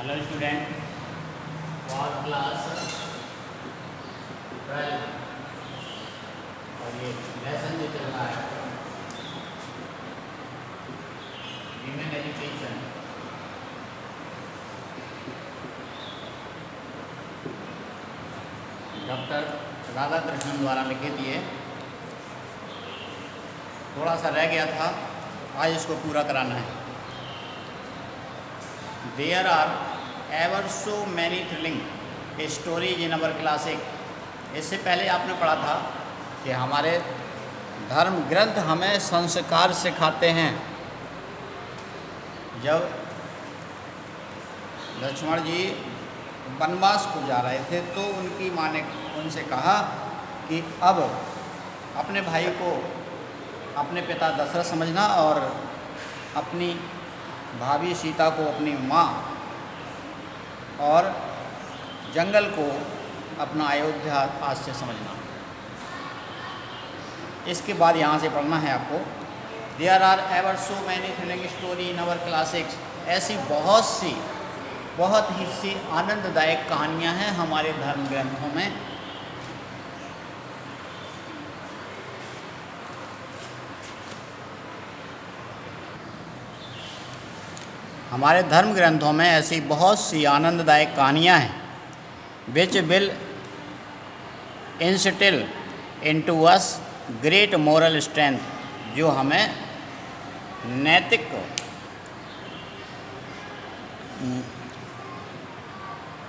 Hello student, for class 12 और ये lesson जो चल रहा है ह्यूमन एजुकेशन। डॉक्टर राधाकृष्णन द्वारा लिखित ये थोड़ा सा रह गया था, आज इसको पूरा कराना है। There are ever so many thrilling stories in our classic। इससे पहले आपने पढ़ा था कि हमारे धर्म ग्रंथ हमें संस्कार सिखाते हैं। जब लक्ष्मण जी वनवास को जा रहे थे तो उनकी माँ ने उनसे कहा कि अब अपने भाई को अपने पिता दशरथ समझना और अपनी भाभी सीता को अपनी माँ और जंगल को अपना अयोध्या आज से समझना। इसके बाद यहाँ से पढ़ना है आपको। There are ever so many thrilling story in our classics. ऐसी बहुत ही सी आनंददायक कहानियाँ हैं हमारे धर्म ग्रंथों में। हमारे धर्म ग्रंथों में ऐसी बहुत सी आनंददायक कहानियाँ हैं which will instil into us great moral strength, जो हमें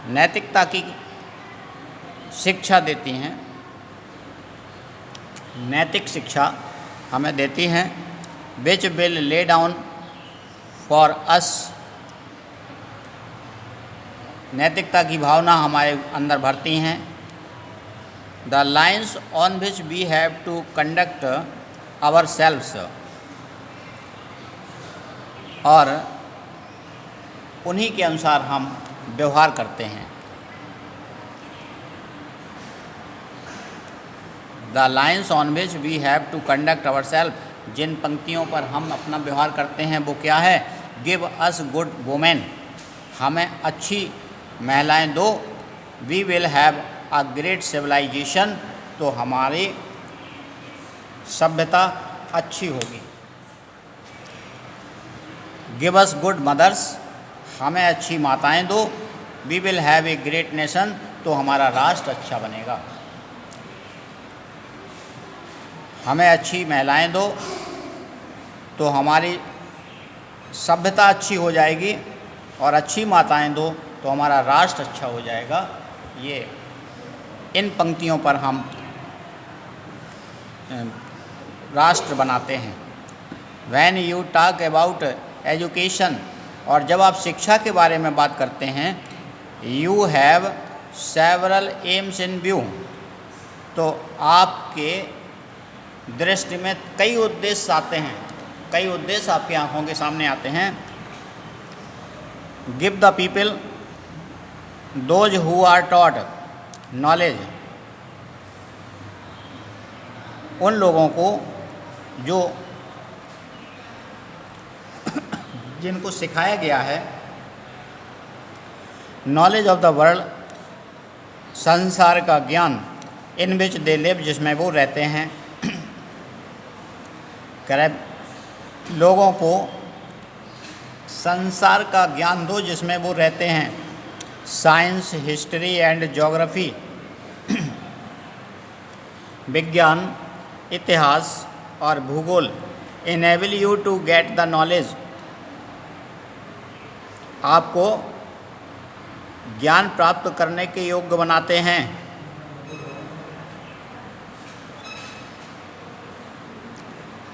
नैतिकता की शिक्षा देती हैं, नैतिक शिक्षा हमें देती हैं। Which will lay down for us, नैतिकता की भावना हमारे अंदर भरती हैं। The lines on which we have to conduct ourselves, और उन्हीं के अनुसार हम व्यवहार करते हैं। The lines on which we have to conduct ourself, जिन पंक्तियों पर हम अपना व्यवहार करते हैं वो क्या है? गिव अस गुड वुमेन, हमें अच्छी महिलाएं दो। We will have a great civilisation, तो हमारी सभ्यता अच्छी होगी। गिव अस गुड मदर्स, हमें अच्छी माताएं दो। We will have a great nation, तो हमारा राष्ट्र अच्छा बनेगा। हमें अच्छी महिलाएं दो तो हमारी सभ्यता अच्छी हो जाएगी, और अच्छी माताएं दो तो हमारा राष्ट्र अच्छा हो जाएगा। ये इन पंक्तियों पर हम राष्ट्र बनाते हैं। When you talk about education, और जब आप शिक्षा के बारे में बात करते हैं, you have several aims in view, तो आपके दृष्टि में कई उद्देश्य आते हैं, कई उद्देश्य आपकी आंखों के सामने आते हैं। Give the people those who are taught knowledge, उन लोगों को जो जिनको सिखाया गया है नॉलेज ऑफ द वर्ल्ड, संसार का ज्ञान, इन विच दे लिव, जिसमें वो रहते हैं। लोगों को संसार का ज्ञान दो जिसमें वो रहते हैं। साइंस, हिस्ट्री एंड ज्योग्राफी, विज्ञान, इतिहास और भूगोल। Enable you to get the knowledge, आपको ज्ञान प्राप्त करने के योग्य बनाते हैं।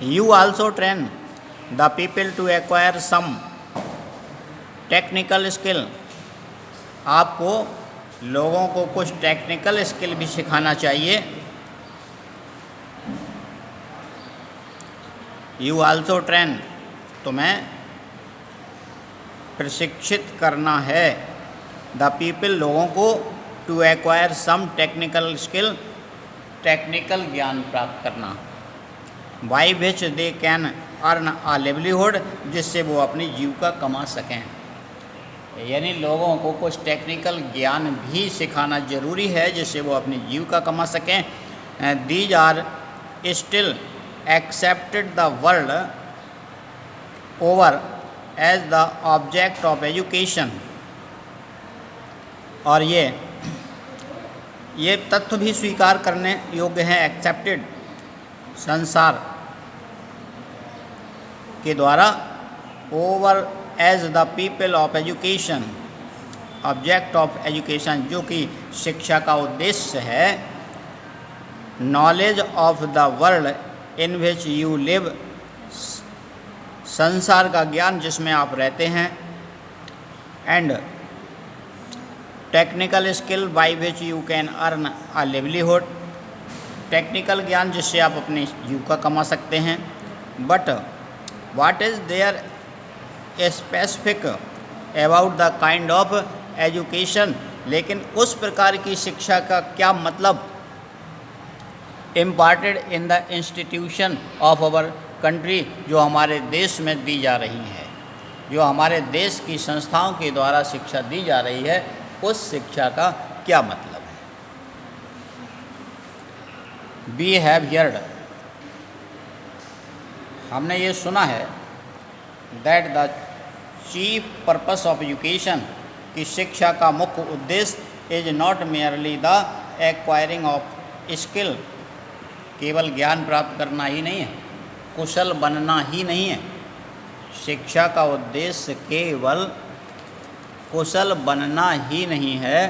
You also train the people to acquire some technical skill, आपको लोगों को कुछ टेक्निकल स्किल भी सिखाना चाहिए। You also train, तुम्हें प्रशिक्षित करना है। The people, लोगों को to acquire some technical skill, technical ज्ञान प्राप्त करना। by which they can earn a livelihood, जिससे वो अपनी जीविका कमा सकें। यानी लोगों को कुछ टेक्निकल ज्ञान भी सिखाना जरूरी है जिससे वो अपनी जीविका कमा सकें। These are still accepted the world over as the object of education. और ये तथ्य भी स्वीकार करने योग्य हैं, एक्सेप्टेड संसार के द्वारा, over as the people of education, object of education जो कि शिक्षा का उद्देश्य है। Knowledge of the world in which you live, संसार का ज्ञान जिसमें आप रहते हैं। And technical skill by which you can earn a livelihood, technical ज्ञान जिससे आप अपनी जीविका कमा सकते हैं। But what is there specific about the kind of education, लेकिन उस प्रकार की शिक्षा का क्या मतलब imparted in the institution of our country, जो हमारे देश में दी जा रही है, जो हमारे देश की संस्थाओं के द्वारा शिक्षा दी जा रही है, उस शिक्षा का क्या मतलब है। वी हैव हियर्ड, हमने ये सुना है, that the chief purpose of education, कि शिक्षा का मुख्य उद्देश्य is not merely the acquiring of skill, केवल ज्ञान प्राप्त करना ही नहीं है, कुशल बनना ही नहीं है। शिक्षा का उद्देश्य केवल कुशल बनना ही नहीं है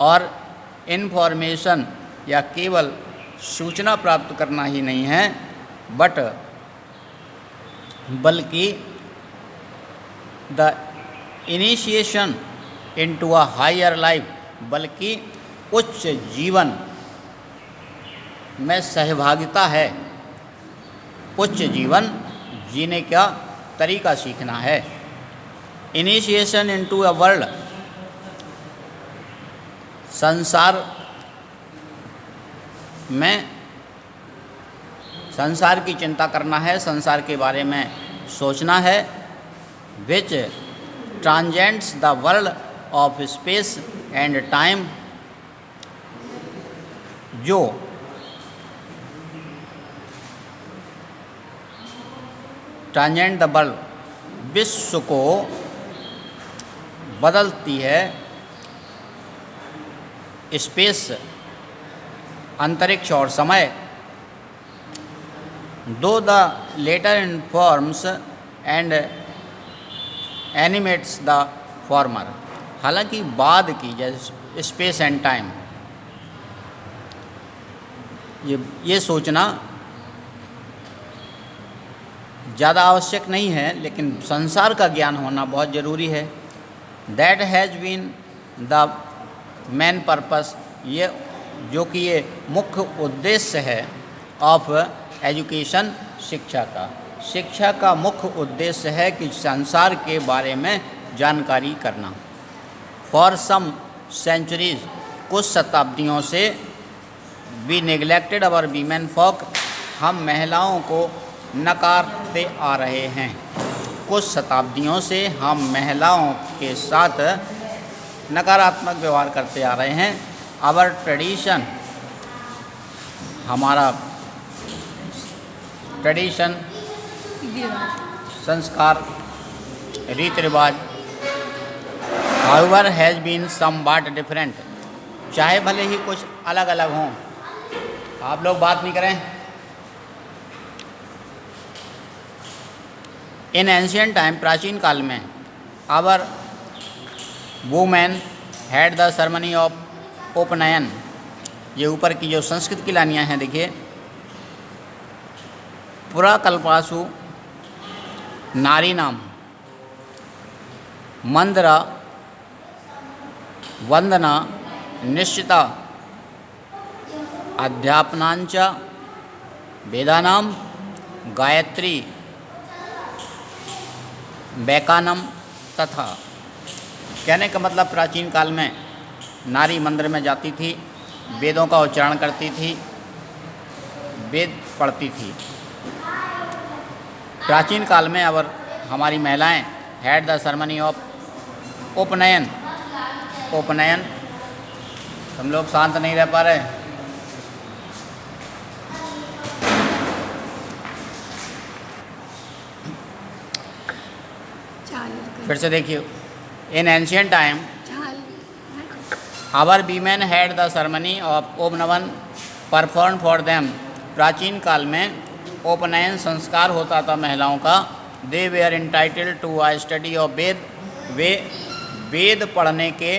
और इन्फॉर्मेशन या केवल सूचना प्राप्त करना ही नहीं है, बल्कि the initiation into a higher life, बल्कि उच्च जीवन में सहभागिता है, उच्च जीवन जीने का तरीका सीखना है। इनिशिएशन इनटू अ वर्ल्ड, संसार में संसार की चिंता करना है, संसार के बारे में सोचना है। Which transcends the world of space and time, जो ट्रांजेंट द वर्ल्ड, विश्व को बदलती है, स्पेस अंतरिक्ष और समय। Though the latter informs and animates the former, हालांकि बाद की जैसे स्पेस एंड टाइम, ये सोचना ज़्यादा आवश्यक नहीं है, लेकिन संसार का ज्ञान होना बहुत ज़रूरी है। That has been the main purpose, ये जो कि ये मुख्य उद्देश्य है ऑफ एजुकेशन, शिक्षा का मुख्य उद्देश्य है कि संसार के बारे में जानकारी करना। फॉर सम सेंचुरीज, कुछ शताब्दियों से we neglected our women folk, हम महिलाओं को नकारते आ रहे हैं। कुछ शताब्दियों से हम महिलाओं के साथ नकारात्मक व्यवहार करते आ रहे हैं। आवर ट्रेडिशन, हमारा ट्रेडिशन, संस्कार, रीति रिवाज, however has been somewhat different, चाहे भले ही कुछ अलग अलग हों। आप लोग बात नहीं करें। इन एंशियंट टाइम, प्राचीन काल में, our women had the ceremony of upanayana, ये ऊपर की जो संस्कृत की लानियाँ हैं देखिए, पुराकल्पासु नारी नाम मंदरा वंदना निश्चिता अध्यापनांच वेदानाम गायत्री वैकानम तथा। कहने का मतलब प्राचीन काल में नारी मंदिर में जाती थी, वेदों का उच्चारण करती थी, वेद पढ़ती थी। प्राचीन काल में अवर हमारी महिलाएं हैड द सेरेमनी ऑफ उपनयन, उपनयन। तुम लोग शांत नहीं रह पा रहे। फिर से देखिए, in ancient time our women had the ceremony of upanayana perform for them. प्राचीन काल में उपनयन संस्कार होता था महिलाओं का। They were entitled to a study of Veda. वे वेद पढ़ने के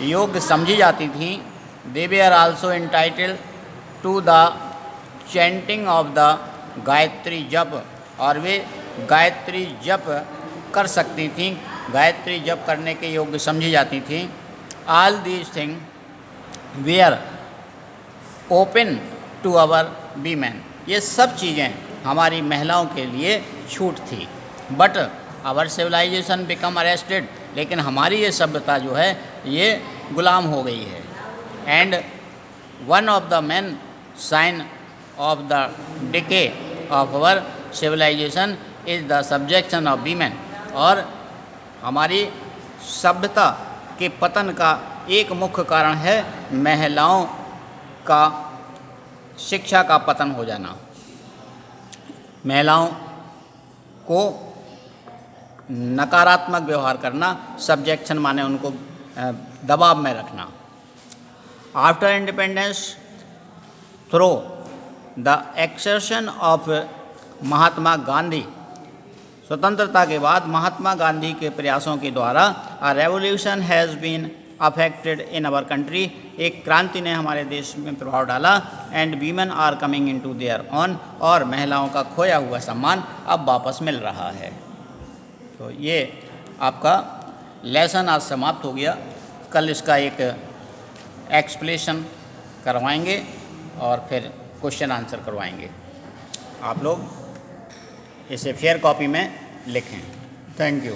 योग्य समझी जाती थी। They were also entitled to the chanting of the Gayatri jap. और वे गायत्री जप कर सकती थीं, गायत्री जप करने के योग्य समझी जाती थीं। All these thing were open to our women. ये सब चीज़ें हमारी महिलाओं के लिए छूट थी। But our civilisation become arrested. लेकिन हमारी ये सभ्यता जो है ये गुलाम हो गई है। And one of the main sign of the decay of our civilisation is the subjection of women. और हमारी सभ्यता के पतन का एक मुख्य कारण है महिलाओं का शिक्षा का पतन हो जाना, महिलाओं को नकारात्मक व्यवहार करना, सब्जेक्शन माने उनको दबाव में रखना। After independence through the exertion of Mahatma Gandhi. स्वतंत्रता के बाद महात्मा गांधी के प्रयासों के द्वारा a revolution has been affected in our country. एक क्रांति ने हमारे देश में प्रभाव डाला। And women are coming in to their own. और महिलाओं का खोया हुआ सम्मान अब वापस मिल रहा है। तो ये आपका लेसन आज समाप्त हो गया। कल इसका एक एक्सप्लेनेशन करवाएंगे और फिर क्वेश्चन आंसर करवाएंगे। आप लोग इसे फेयर कॉपी में लिखें। Thank you.